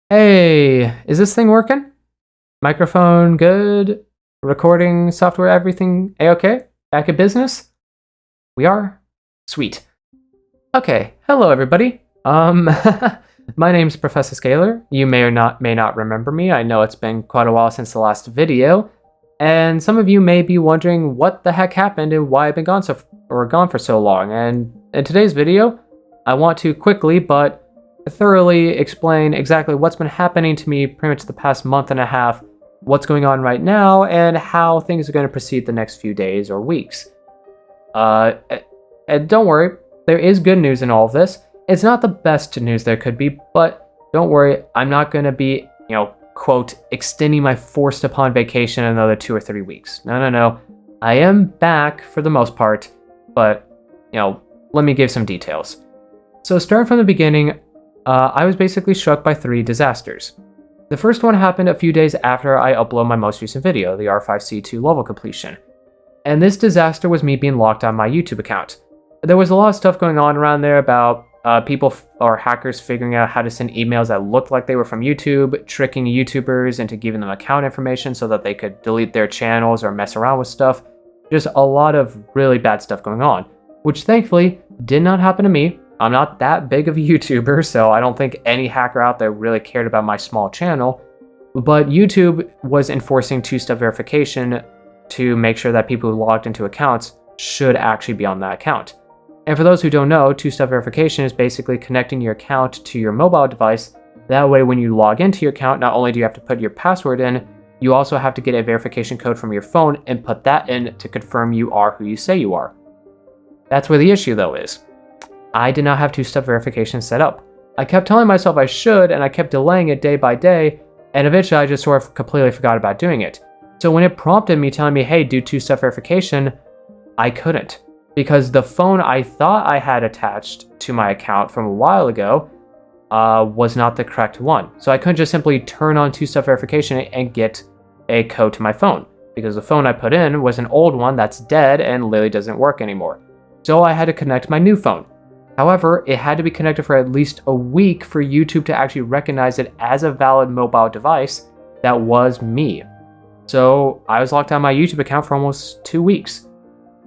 Hey, is this thing working? Microphone good? Recording software, everything A-okay? Back at business? We are? Sweet. Okay, hello everybody. My name's Professor Scalar. You may not remember me. I know it's been quite a while since the last video, and some of you may be wondering what the heck happened and why I've been gone for so long. And in today's video, I want to quickly but thoroughly explain exactly what's been happening to me pretty much the past month and a half, what's going on right now, and how things are going to proceed the next few days or weeks. And don't worry, there is good news in all of this. It's not the best news there could be, but don't worry, I'm not going to be, quote, extending my forced upon vacation another 2 or 3 weeks. No. I am back for the most part, but, let me give some details. So starting from the beginning, I was basically struck by 3 disasters. The first one happened a few days after I uploaded my most recent video, the R5C2 level completion. And this disaster was me being locked on my YouTube account. There was a lot of stuff going on around there about people or hackers figuring out how to send emails that looked like they were from YouTube, tricking YouTubers into giving them account information so that they could delete their channels or mess around with stuff. Just a lot of really bad stuff going on, which thankfully did not happen to me. I'm not that big of a YouTuber, so I don't think any hacker out there really cared about my small channel. But YouTube was enforcing two-step verification to make sure that people who logged into accounts should actually be on that account. And for those who don't know, two-step verification is basically connecting your account to your mobile device. That way, when you log into your account, not only do you have to put your password in, you also have to get a verification code from your phone and put that in to confirm you are who you say you are. That's where the issue, though, is. I did not have two-step verification set up. I kept telling myself I should, and I kept delaying it day by day, and eventually I just sort of completely forgot about doing it. So when it prompted me telling me, hey, do two-step verification, I couldn't. Because the phone I thought I had attached to my account from a while ago was not the correct one. So I couldn't just simply turn on two-step verification and get a code to my phone. Because the phone I put in was an old one that's dead and literally doesn't work anymore. So I had to connect my new phone. However, it had to be connected for at least a week for YouTube to actually recognize it as a valid mobile device that was me. So I was locked out of my YouTube account for almost 2 weeks.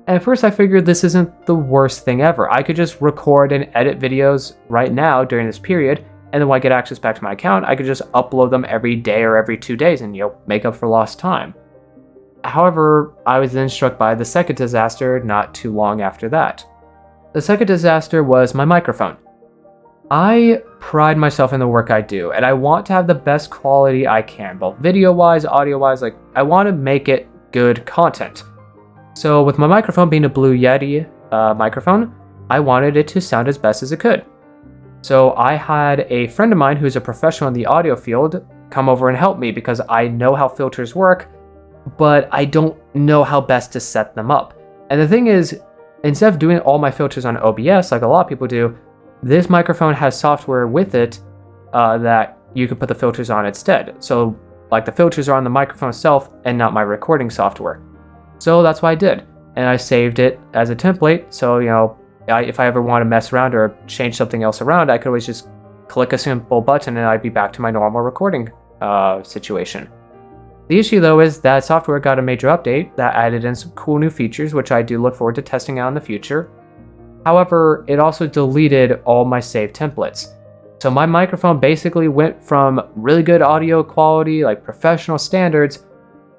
And at first I figured this isn't the worst thing ever. I could just record and edit videos right now during this period, and then when I get access back to my account, I could just upload them every day or every 2 days and make up for lost time. However, I was then struck by the second disaster not too long after that. The second disaster was my microphone. I pride myself in the work I do, and I want to have the best quality I can, both video-wise, audio-wise. I want to make it good content. So with my microphone being a Blue Yeti microphone, I wanted it to sound as best as it could. So I had a friend of mine who's a professional in the audio field come over and help me because I know how filters work, but I don't know how best to set them up. And the thing is, instead of doing all my filters on OBS like a lot of people do, this microphone has software with it that you can put the filters on instead. So like the filters are on the microphone itself and not my recording software. So that's what I did. And I saved it as a template. So, if I ever want to mess around or change something else around, I could always just click a simple button and I'd be back to my normal recording situation. The issue, though, is that software got a major update that added in some cool new features, which I do look forward to testing out in the future. However, it also deleted all my saved templates. So my microphone basically went from really good audio quality, like professional standards,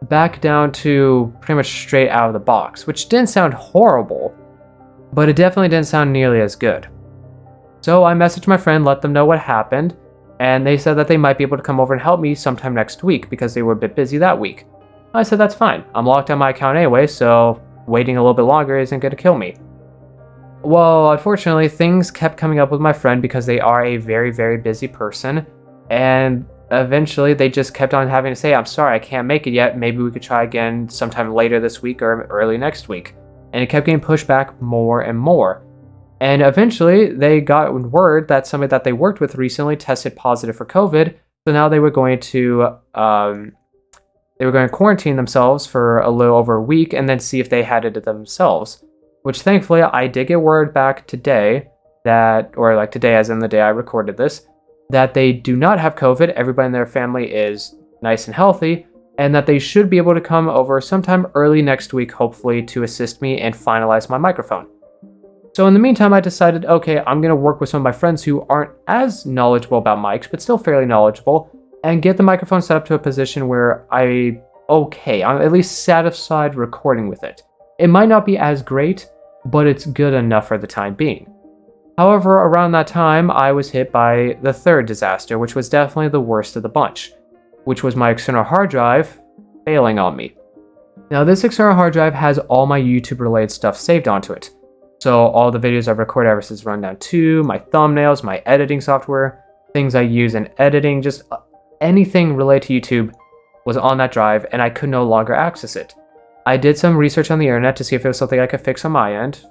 back down to pretty much straight out of the box, which didn't sound horrible, but it definitely didn't sound nearly as good. So I messaged my friend, let them know what happened, and they said that they might be able to come over and help me sometime next week because they were a bit busy that week. I said that's fine. I'm locked on my account anyway, so waiting a little bit longer isn't going to kill me. Well, unfortunately, things kept coming up with my friend because they are a very, very busy person, and eventually they just kept on having to say, I'm sorry, I can't make it yet. Maybe we could try again sometime later this week or early next week. And it kept getting pushed back more and more. And eventually, they got word that somebody that they worked with recently tested positive for COVID. So now they were going to quarantine themselves for a little over a week and then see if they had it themselves. Which thankfully, I did get word back today today as in the day I recorded this, that they do not have COVID, everybody in their family is nice and healthy, and that they should be able to come over sometime early next week, hopefully, to assist me and finalize my microphone. So in the meantime, I decided, okay, I'm going to work with some of my friends who aren't as knowledgeable about mics, but still fairly knowledgeable, and get the microphone set up to a position where I'm at least satisfied recording with it. It might not be as great, but it's good enough for the time being. However, around that time, I was hit by the third disaster, which was definitely the worst of the bunch, which was my external hard drive failing on me. Now, this external hard drive has all my YouTube-related stuff saved onto it. So all the videos I've recorded ever since Rundown 2, my thumbnails, my editing software, things I use in editing, just anything related to YouTube was on that drive, and I could no longer access it. I did some research on the internet to see if it was something I could fix on my end.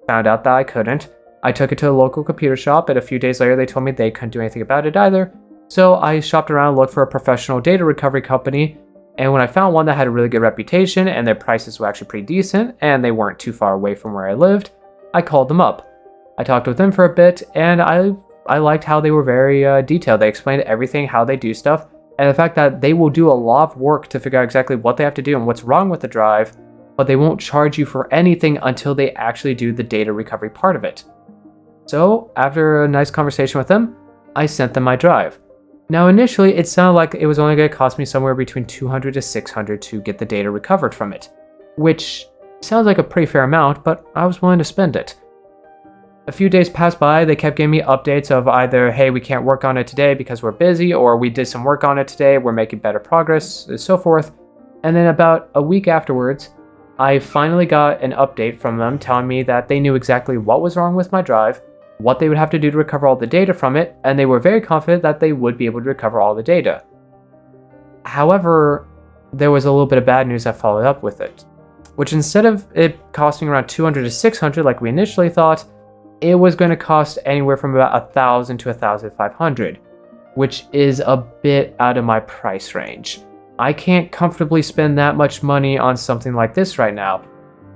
Found out that I couldn't. I took it to a local computer shop, and a few days later they told me they couldn't do anything about it either. So I shopped around and looked for a professional data recovery company, and when I found one that had a really good reputation and their prices were actually pretty decent, and they weren't too far away from where I lived, I called them up. I talked with them for a bit, and I liked how they were very detailed. They explained everything, how they do stuff, and the fact that they will do a lot of work to figure out exactly what they have to do and what's wrong with the drive, but they won't charge you for anything until they actually do the data recovery part of it. So, after a nice conversation with them, I sent them my drive. Now, initially, it sounded like it was only going to cost me somewhere between $200 to $600 to get the data recovered from it, which sounds like a pretty fair amount, but I was willing to spend it. A few days passed by, they kept giving me updates of either, hey, we can't work on it today because we're busy, or we did some work on it today, we're making better progress, and so forth. And then about a week afterwards, I finally got an update from them telling me that they knew exactly what was wrong with my drive, what they would have to do to recover all the data from it, and they were very confident that they would be able to recover all the data. However, there was a little bit of bad news that followed up with it, which instead of it costing around $200 to $600 like we initially thought, it was going to cost anywhere from about $1,000 to $1,500, which is a bit out of my price range. I can't comfortably spend that much money on something like this right now.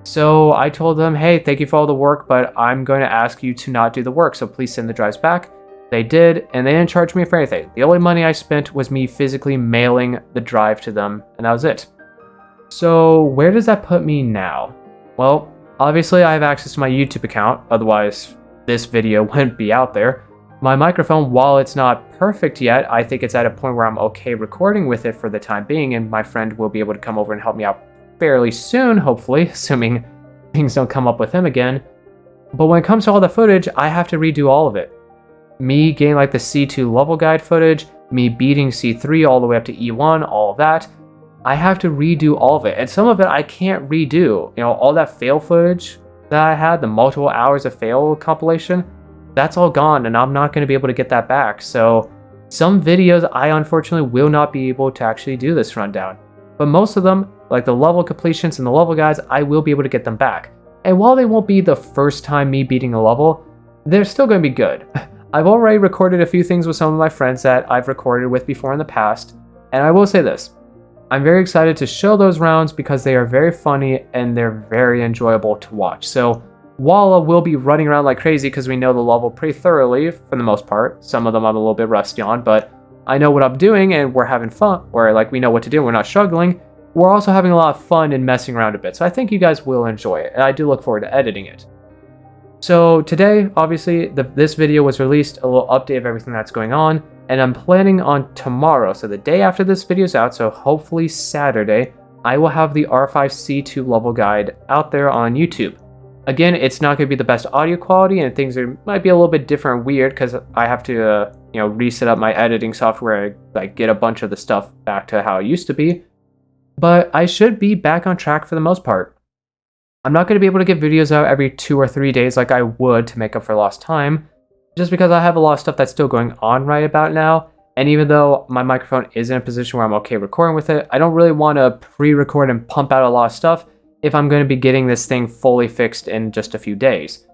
So I told them, hey, thank you for all the work, but I'm going to ask you to not do the work, so please send the drives back. They did, and they didn't charge me for anything. The only money I spent was me physically mailing the drive to them, and that was it. So where does that put me now? Well, obviously I have access to my YouTube account, otherwise this video wouldn't be out there. My microphone, while it's not perfect yet, I think it's at a point where I'm okay recording with it for the time being, and my friend will be able to come over and help me out fairly soon, hopefully, assuming things don't come up with him again. But when it comes to all the footage, I have to redo all of it. Me getting like the C2 level guide footage, me beating C3 all the way up to E1, all of that. I have to redo all of it, and some of it I can't redo. You know, all that fail footage that I had, the multiple hours of fail compilation, that's all gone, and I'm not going to be able to get that back. So some videos I unfortunately will not be able to actually do this rundown. But most of them, like the level completions and the level guides, I will be able to get them back. And while they won't be the first time me beating a level, they're still going to be good. I've already recorded a few things with some of my friends that I've recorded with before in the past, and I will say this. I'm very excited to show those rounds because they are very funny and they're very enjoyable to watch. So Walla will be running around like crazy because we know the level pretty thoroughly for the most part. Some of them I'm a little bit rusty on, but I know what I'm doing and we're having fun, or like we know what to do, we're not struggling. We're also having a lot of fun and messing around a bit, so I think you guys will enjoy it, and I do look forward to editing it. So today, obviously, this video was released, a little update of everything that's going on, and I'm planning on tomorrow, so the day after this video's out, so hopefully Saturday, I will have the R5C2 level guide out there on YouTube. Again, it's not going to be the best audio quality, and things might be a little bit different and weird because I have to, reset up my editing software, like get a bunch of the stuff back to how it used to be. But I should be back on track for the most part. I'm not going to be able to get videos out every 2 or 3 days like I would to make up for lost time, just because I have a lot of stuff that's still going on right about now. And even though my microphone is in a position where I'm okay recording with it, I don't really want to pre-record and pump out a lot of stuff if I'm going to be getting this thing fully fixed in just a few days.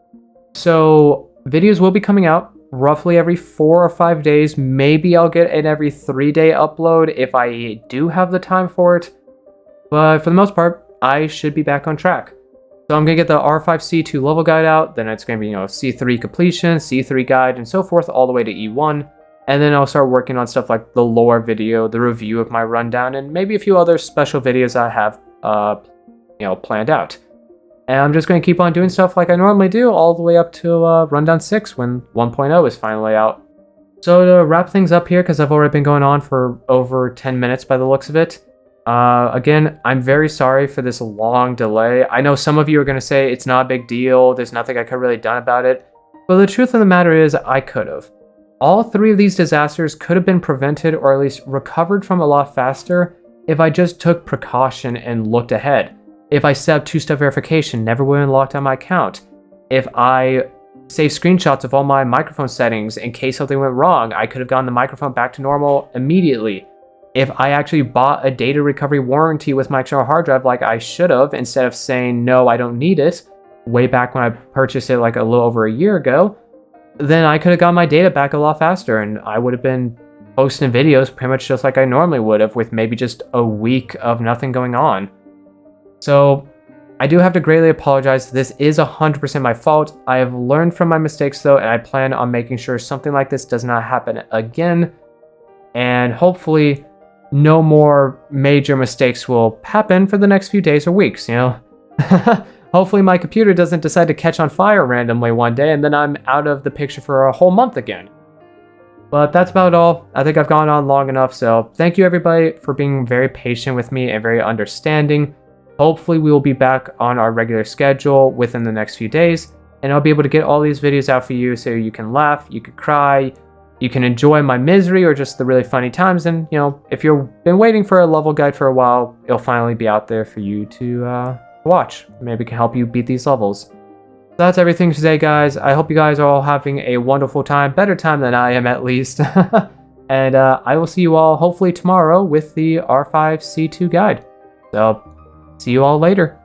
So videos will be coming out roughly every 4 or 5 days. Maybe I'll get an every 3-day upload if I do have the time for it. But for the most part, I should be back on track. So I'm going to get the R5C2 level guide out, then it's going to be, C3 completion, C3 guide, and so forth, all the way to E1. And then I'll start working on stuff like the lore video, the review of my rundown, and maybe a few other special videos I have, planned out. And I'm just going to keep on doing stuff like I normally do all the way up to Rundown 6 when 1.0 is finally out. So to wrap things up here, because I've already been going on for over 10 minutes by the looks of it, again, I'm very sorry for this long delay. I know some of you are going to say it's not a big deal, there's nothing I could really done about it, but the truth of the matter is I could have. All three of these disasters could have been prevented or at least recovered from a lot faster if I just took precaution and looked ahead. If I set up two-step verification, never would have locked out my account. If I saved screenshots of all my microphone settings in case something went wrong, I could have gotten the microphone back to normal immediately. If I actually bought a data recovery warranty with my external hard drive like I should have, instead of saying, no, I don't need it, way back when I purchased it like a little over a year ago, then I could have got my data back a lot faster and I would have been posting videos pretty much just like I normally would have with maybe just a week of nothing going on. So I do have to greatly apologize. This is 100% my fault. I have learned from my mistakes though, and I plan on making sure something like this does not happen again. And hopefully no more major mistakes will happen for the next few days or weeks, Hopefully my computer doesn't decide to catch on fire randomly one day and then I'm out of the picture for a whole month again. But that's about all. I think I've gone on long enough, so thank you everybody for being very patient with me and very understanding. Hopefully we will be back on our regular schedule within the next few days, and I'll be able to get all these videos out for you so you can laugh, you can cry, you can enjoy my misery or just the really funny times, and if you've been waiting for a level guide for a while, it'll finally be out there for you to watch. Maybe it can help you beat these levels. So that's everything today, guys. I hope you guys are all having a wonderful time, better time than I am at least. And I will see you all hopefully tomorrow with the R5C2 guide. So see you all later.